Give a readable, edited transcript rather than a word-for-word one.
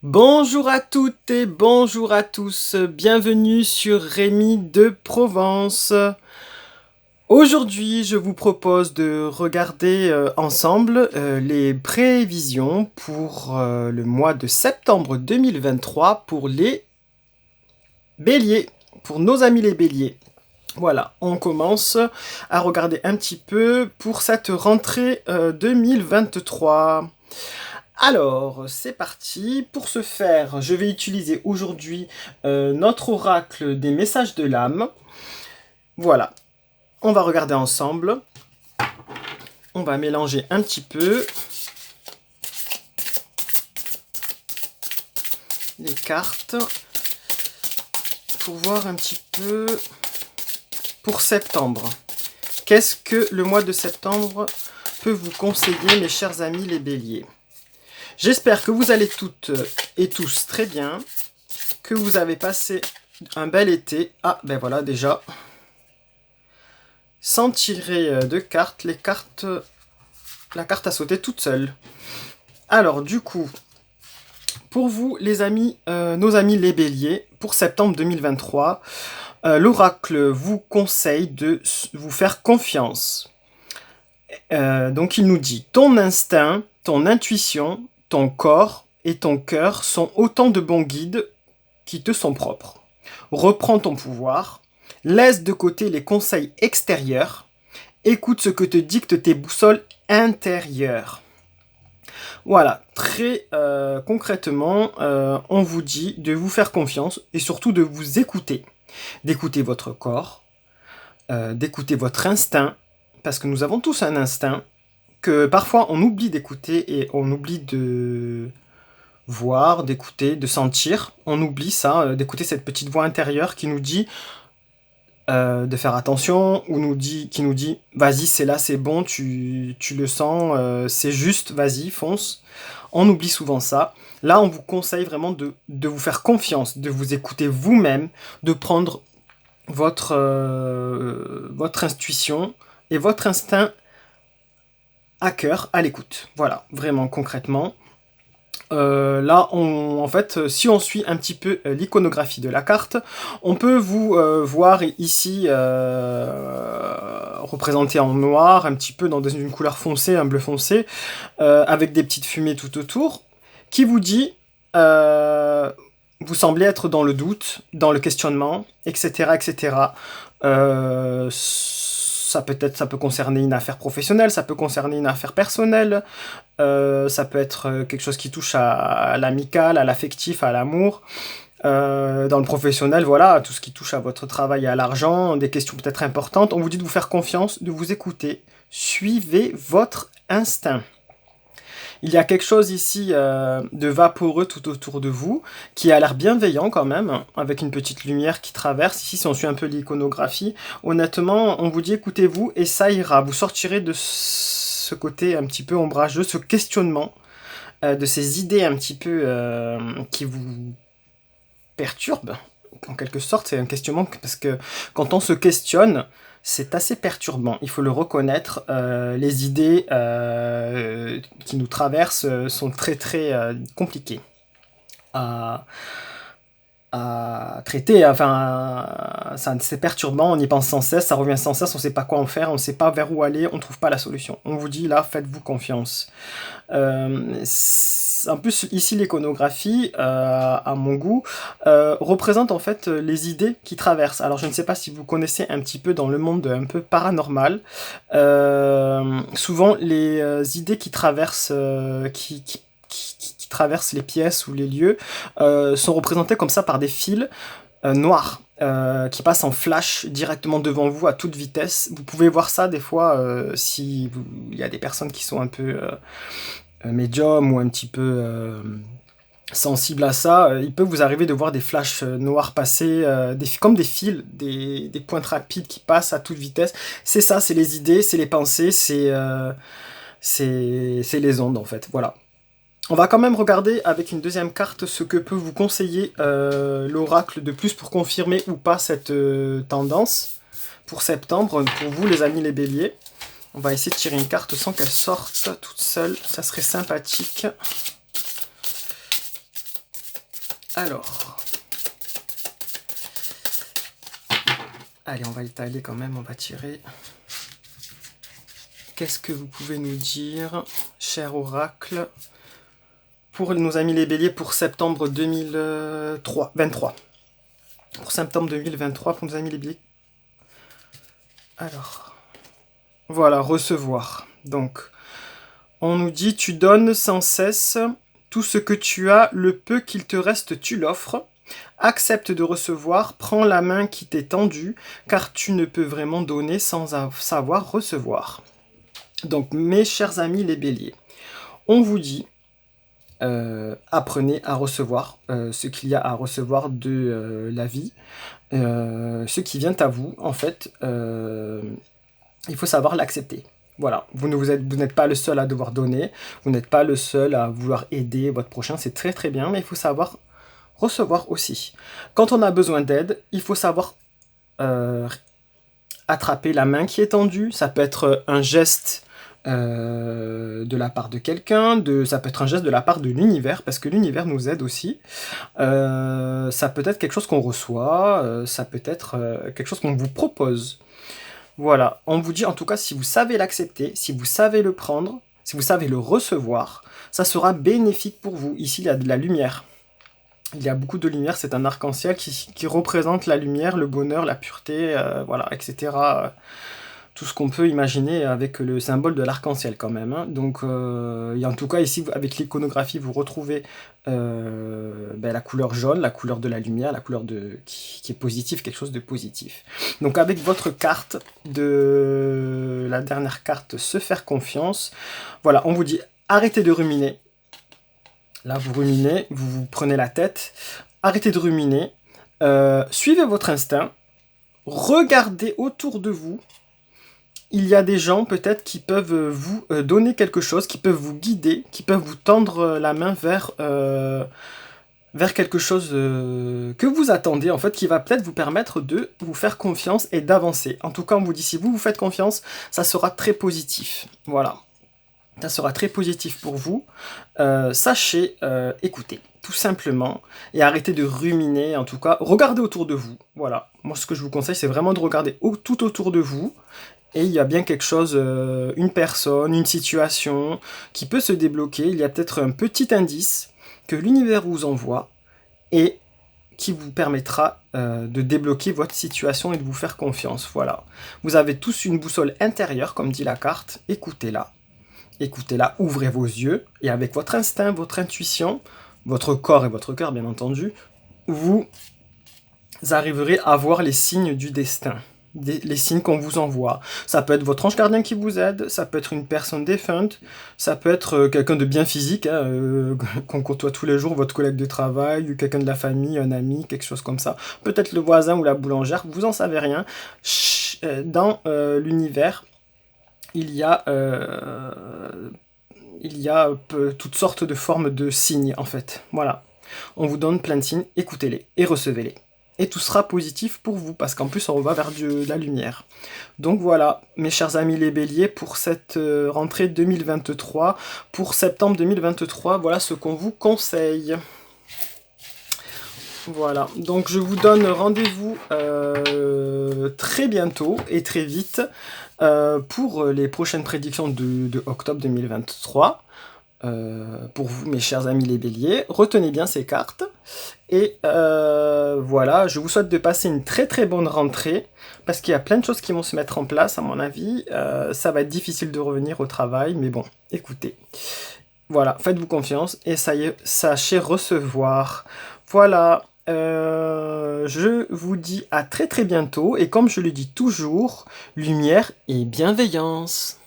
Bonjour à toutes et bonjour à tous, bienvenue sur Rémi de Provence. Aujourd'hui, je vous propose de regarder ensemble les prévisions pour le mois de septembre 2023 pour les béliers, pour nos amis les béliers. Voilà, on commence à regarder un petit peu pour cette rentrée 2023. Alors, c'est parti. Pour ce faire, je vais utiliser aujourd'hui notre oracle des messages de l'âme. Voilà, on va regarder ensemble. On va mélanger un petit peu les cartes pour voir un petit peu pour septembre. Qu'est-ce que le mois de septembre peut vous conseiller, mes chers amis les béliers? J'espère que vous allez toutes et tous très bien, que vous avez passé un bel été. Ah, ben voilà, déjà. Sans tirer de cartes, la carte a sauté toute seule. Alors, du coup, pour vous, les amis, nos amis les béliers, pour septembre 2023, l'oracle vous conseille de vous faire confiance. Donc, il nous dit, ton instinct, ton intuition, ton corps et ton cœur sont autant de bons guides qui te sont propres. Reprends ton pouvoir, laisse de côté les conseils extérieurs, écoute ce que te dictent tes boussoles intérieures. Voilà, très concrètement, on vous dit de vous faire confiance et surtout de vous écouter. D'écouter votre corps, d'écouter votre instinct, parce que nous avons tous un instinct, que parfois on oublie d'écouter et on oublie de voir, d'écouter, de sentir. On oublie ça, d'écouter cette petite voix intérieure qui nous dit de faire attention, ou qui nous dit vas-y, c'est là, c'est bon, tu le sens, c'est juste, vas-y, fonce. On oublie souvent ça. Là, on vous conseille vraiment de vous faire confiance, de vous écouter vous-même, de prendre votre intuition et votre instinct à cœur, à l'écoute. Voilà, vraiment concrètement. Là, en fait, si on suit un petit peu l'iconographie de la carte, on peut vous voir ici représenté en noir, un petit peu dans une couleur foncée, un bleu foncé, avec des petites fumées tout autour, qui vous dit vous semblez être dans le doute, dans le questionnement, etc., etc. Ça peut concerner une affaire professionnelle, ça peut concerner une affaire personnelle, ça peut être quelque chose qui touche à l'amical, à l'affectif, à l'amour. Dans le professionnel, voilà, tout ce qui touche à votre travail et à l'argent, des questions peut-être importantes. On vous dit de vous faire confiance, de vous écouter. Suivez votre instinct. Il y a quelque chose ici de vaporeux tout autour de vous, qui a l'air bienveillant quand même, avec une petite lumière qui traverse. Ici, si on suit un peu l'iconographie, honnêtement, on vous dit écoutez-vous et ça ira. Vous sortirez de ce côté un petit peu ombrageux, ce questionnement, de ces idées un petit peu qui vous perturbent. En quelque sorte, c'est un questionnement parce que quand on se questionne, c'est assez perturbant, il faut le reconnaître. Les idées qui nous traversent sont très très compliquées à, à traiter. Enfin, c'est perturbant, on y pense sans cesse, ça revient sans cesse, on ne sait pas quoi en faire, on ne sait pas vers où aller, on ne trouve pas la solution. On vous dit là, faites-vous confiance. En plus, ici, l'iconographie, à mon goût, représente en fait les idées qui traversent. Alors, je ne sais pas si vous connaissez un petit peu dans le monde un peu paranormal. Souvent, les idées qui traversent, qui traversent les pièces ou les lieux sont représentées comme ça par des fils noirs. Qui passent en flash directement devant vous à toute vitesse. Vous pouvez voir ça des fois si il y a des personnes qui sont un peu médium ou un petit peu sensible à ça, il peut vous arriver de voir des flashs noirs passer, comme des fils, des pointes rapides qui passent à toute vitesse. C'est ça, c'est les idées, c'est les pensées, c'est les ondes en fait. Voilà. On va quand même regarder avec une deuxième carte ce que peut vous conseiller l'oracle de plus pour confirmer ou pas cette tendance pour septembre, pour vous les amis les béliers. On va essayer de tirer une carte sans qu'elle sorte toute seule, ça serait sympathique. Alors, allez, on va étaler quand même, on va tirer. Qu'est-ce que vous pouvez nous dire, cher oracle, pour nos amis les béliers pour septembre 2023. Pour septembre 2023, pour nos amis les béliers. Alors, voilà, recevoir. Donc, on nous dit, tu donnes sans cesse tout ce que tu as, le peu qu'il te reste, tu l'offres. Accepte de recevoir, prends la main qui t'est tendue, car tu ne peux vraiment donner sans savoir recevoir. Donc, mes chers amis les béliers, on vous dit, apprenez à recevoir ce qu'il y a à recevoir de la vie, ce qui vient à vous, en fait, il faut savoir l'accepter. Voilà, vous n'êtes pas le seul à devoir donner, vous n'êtes pas le seul à vouloir aider votre prochain, c'est très très bien, mais il faut savoir recevoir aussi. Quand on a besoin d'aide, il faut savoir attraper la main qui est tendue, ça peut être un geste de la part de quelqu'un, ça peut être un geste de la part de l'univers, parce que l'univers nous aide aussi. Ça peut être quelque chose qu'on reçoit, ça peut être quelque chose qu'on vous propose. Voilà, on vous dit en tout cas, si vous savez l'accepter, si vous savez le prendre, si vous savez le recevoir, ça sera bénéfique pour vous. Ici, il y a de la lumière. Il y a beaucoup de lumière, c'est un arc-en-ciel qui représente la lumière, le bonheur, la pureté, voilà, etc. Tout ce qu'on peut imaginer avec le symbole de l'arc-en-ciel quand même. Hein. Donc, et en tout cas, ici, avec l'iconographie, vous retrouvez la couleur jaune, la couleur de la lumière, la couleur qui est positive, quelque chose de positif. Donc, avec votre carte, la dernière carte, se faire confiance, voilà, on vous dit, arrêtez de ruminer. Là, vous ruminez, vous prenez la tête, arrêtez de ruminer, suivez votre instinct, regardez autour de vous. Il y a des gens peut-être qui peuvent vous donner quelque chose, qui peuvent vous guider, qui peuvent vous tendre la main vers quelque chose que vous attendez, en fait, qui va peut-être vous permettre de vous faire confiance et d'avancer. En tout cas, on vous dit, si vous vous faites confiance, ça sera très positif. Voilà. Ça sera très positif pour vous. Sachez écouter, tout simplement, et arrêtez de ruminer, en tout cas. Regardez autour de vous. Voilà. Moi, ce que je vous conseille, c'est vraiment de regarder tout autour de vous. Et il y a bien quelque chose, une personne, une situation qui peut se débloquer. Il y a peut-être un petit indice que l'univers vous envoie et qui vous permettra de débloquer votre situation et de vous faire confiance. Voilà. Vous avez tous une boussole intérieure, comme dit la carte. Écoutez-la. Écoutez-la, ouvrez vos yeux, et avec votre instinct, votre intuition, votre corps et votre cœur, bien entendu, vous arriverez à voir les signes du destin, les signes qu'on vous envoie. Ça peut être votre ange gardien qui vous aide, ça peut être une personne défunte, ça peut être quelqu'un de bien physique, qu'on côtoie tous les jours, votre collègue de travail, ou quelqu'un de la famille, un ami, quelque chose comme ça. Peut-être le voisin ou la boulangère, vous en savez rien. Dans l'univers, il y a toutes sortes de formes de signes, en fait. Voilà. On vous donne plein de signes, écoutez-les et recevez-les. Et tout sera positif pour vous, parce qu'en plus, on va vers de la lumière. Donc voilà, mes chers amis les béliers, pour cette rentrée 2023, pour septembre 2023, voilà ce qu'on vous conseille. Voilà, donc je vous donne rendez-vous très bientôt et très vite pour les prochaines prédictions de octobre 2023. Pour vous, mes chers amis les béliers, retenez bien ces cartes. Et voilà, je vous souhaite de passer une très très bonne rentrée, parce qu'il y a plein de choses qui vont se mettre en place, à mon avis. Ça va être difficile de revenir au travail, mais bon, écoutez. Voilà, faites-vous confiance et ça y est, sachez recevoir. Voilà. Je vous dis à très très bientôt, et comme je le dis toujours, lumière et bienveillance.